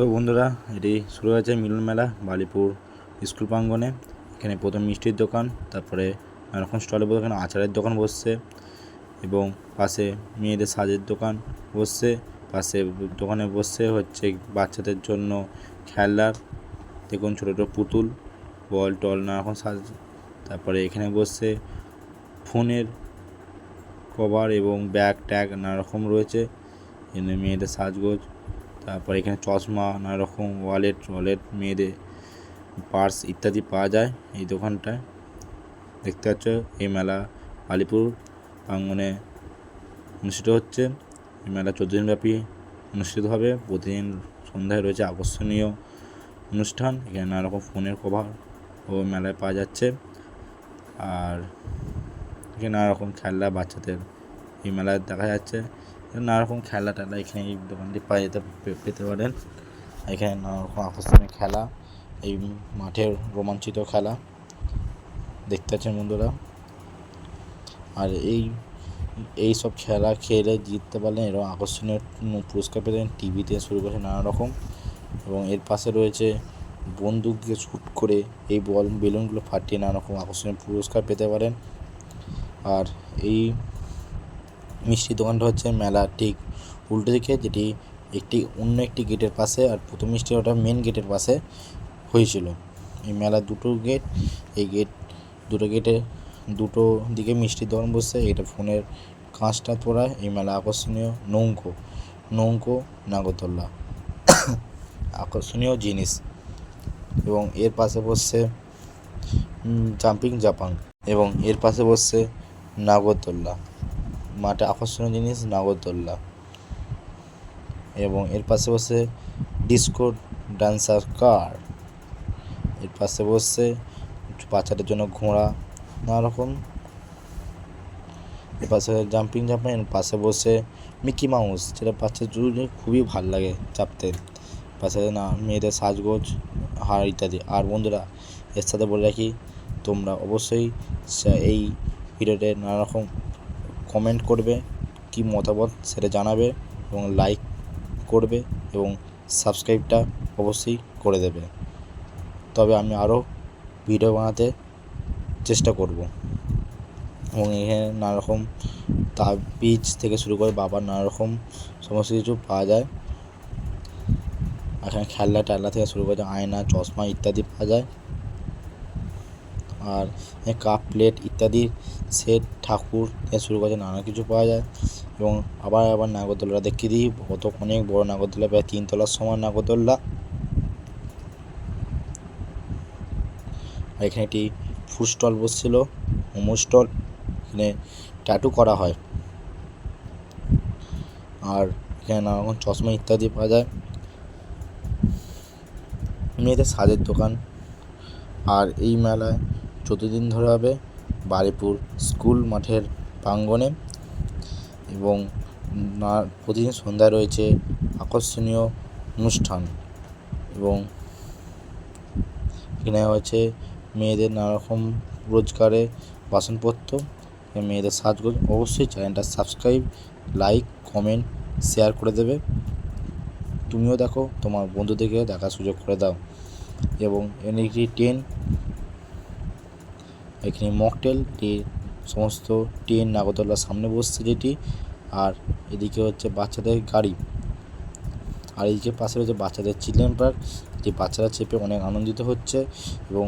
তো বন্ধুরা, এটি শুরু হয়েছে মিলন মেলা বালিপুর স্কুল প্রাঙ্গণে। এখানে প্রথম মিষ্টির দোকান, তারপরে নানারকম স্টলে বসে এখানে আচারের দোকান বসছে এবং পাশে মেয়েদের সাজের দোকান বসছে। পাশে দোকানে বসছে হচ্ছে বাচ্চাদের জন্য খেলনার, দেখুন ছোটো ছোটো পুতুল, বল টল নানারকম সাজ। তারপরে এখানে বসছে ফোনের কভার এবং ব্যাগ ট্যাগ নানারকম রয়েছে, এখানে মেয়েদের সাজগোজ। তারপরে এখানে চশমা, নানা রকম ওয়ালেট, মেয়েদের পার্স ইত্যাদি পাওয়া যায় এই দোকানটায়। দেখতে পাচ্ছ এই মেলা বালিপুর প্রাঙ্গণে অনুষ্ঠিত হচ্ছে। এই মেলা 14 দিনব্যাপী অনুষ্ঠিত হবে। প্রতিদিন সন্ধ্যায় রয়েছে আকর্ষণীয় অনুষ্ঠান। এখানে নানা রকম ফোনের কভার ও মেলায় পাওয়া যাচ্ছে। আর এখানে নানা রকম খেলনা বাচ্চাদের এই মেলায় দেখা যাচ্ছে। নানা রকম খেলনা টেলা এখানে এই দোকানটি পেতে পারেন। এখানে নানা রকম আকর্ষণীয় খেলা, এই মাঠের রোমাঞ্চিত খেলা দেখতে পাচ্ছেন বন্ধুরা। আর এই সব খেলা খেলে জিততে পারলেন এরকম আকর্ষণীয় পুরস্কার পেতেন, টিভিতে শুরু করে নানা রকম। এবং এর পাশে রয়েছে বন্দুক দিয়ে শ্যুট করে এই বেলুনগুলো ফাটিয়ে নানা রকম আকর্ষণীয় পুরস্কার পেতে পারেন। আর এই মিষ্টির দোকানটা হচ্ছে মেলার ঠিক উল্টো দিকে, যেটি অন্য একটি গেটের পাশে। আর প্রথম মিষ্টি ওটা মেন গেটের পাশে হয়েছিল। এই মেলার দুটো গেট, এই দুটো দিকে মিষ্টির দোকান বসছে। এটা ফোনের কাঁচটা পড়া এই মেলা আকর্ষণীয় নৌকো নাগরদোল্লা আকর্ষণীয় জিনিস। এবং এর পাশে বসছে জাম্পিং জাপান, এবং এর পাশে বসছে নাগরদোল্লা, মাঠে আকর্ষণীয় জিনিস নাগরদোল্লা। এবং এর পাশে বসে ডিস্কো ডান্সার কার, এর পাশে বসছে বাচ্চাদের জন্য ঘোড়া নানা রকম। এর পাশে জাম্পিং জাপান, এর পাশে বসে মিকি মাউস, যেটা বাচ্চাদের খুবই ভাল লাগে চাপতে। পাশে মেয়েদের সাজগোজ, হার ইত্যাদি। আর বন্ধুরা, এর সাথে বলে রাখি, তোমরা অবশ্যই এই ভিডিওতে নানা রকম কমেন্ট করবে, কি মতামত সেটা জানাবে, এবং লাইক করবে এবং সাবস্ক্রাইবটা অবশ্যই করে দেবে। তবে আমি আরও ভিডিও বানাতে চেষ্টা করব। এবং এখানে নানা রকম তাবিজ থেকে শুরু করে বাবার নানা রকম সমস্ত কিছু পাওয়া যায়। এখানে খেলনা টেলনা থেকে শুরু করে আয়না, চশমা ইত্যাদি পাওয়া যায়। আর কাপ প্লেট ইত্যাদি সেট, ঠাকুর থেকে শুরু করে নানা কিছু পাওয়া যায়। এবং আবার নাগরদোল্লা দেখিয়ে দিই, অনেক বড় নাগরদোল্লা, প্রায় 3 তলার সমান নাগরদোল্লা। আর এখানে একটি ফুড স্টল বসছিল, মোমো স্টল, এখানে ট্যাটু করা হয়। আর এখানে নানা রকম চশমা ইত্যাদি পাওয়া যায়। মেয়েদের সাজের দোকান। আর এই মেলায় 14 দিন ধরে হবে বালিপুর স্কুল মাঠের প্রাঙ্গণে। এবং প্রতিদিন সন্ধ্যায় রয়েছে আকর্ষণীয় অনুষ্ঠান। এবং এখানে হচ্ছে মেয়েদের নানারকম রোজগারে বাসনপত্র, মেয়েদের সাজগোজ। অবশ্যই চ্যানেলটা সাবস্ক্রাইব, লাইক, কমেন্ট, শেয়ার করে দেবে। তুমিও দেখো, তোমার বন্ধুদেরকে দেখার সুযোগ করে দাও। এবং একটি ট্রেন, এখানে মকটেল সমস্ত ট্রেন নাগরদোল্লার সামনে বসছে যেটি। আর এদিকে হচ্ছে বাচ্চাদের গাড়ি, আর এদিকে পাশে রয়েছে বাচ্চাদের চিলড্রেন পার্ক, যে বাচ্চারা চেপে অনেক আনন্দিত হচ্ছে এবং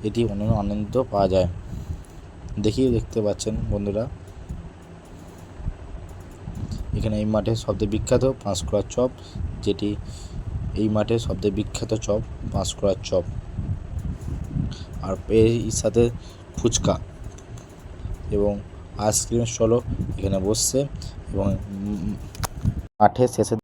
এটি অনেক আনন্দ পাওয়া যায়। দেখতে পাচ্ছেন বন্ধুরা, এখানে এই মাঠে সবচেয়ে বিখ্যাত পাঁশকুড়ার চপ, যেটি এই মাঠে সবচেয়ে বিখ্যাত চপ পাঁশকুড়ার চপ। আর এর সাথে ফুচকা এবং আইসক্রিমের স্টলও এখানে বসছে। এবং মাঠের শেষে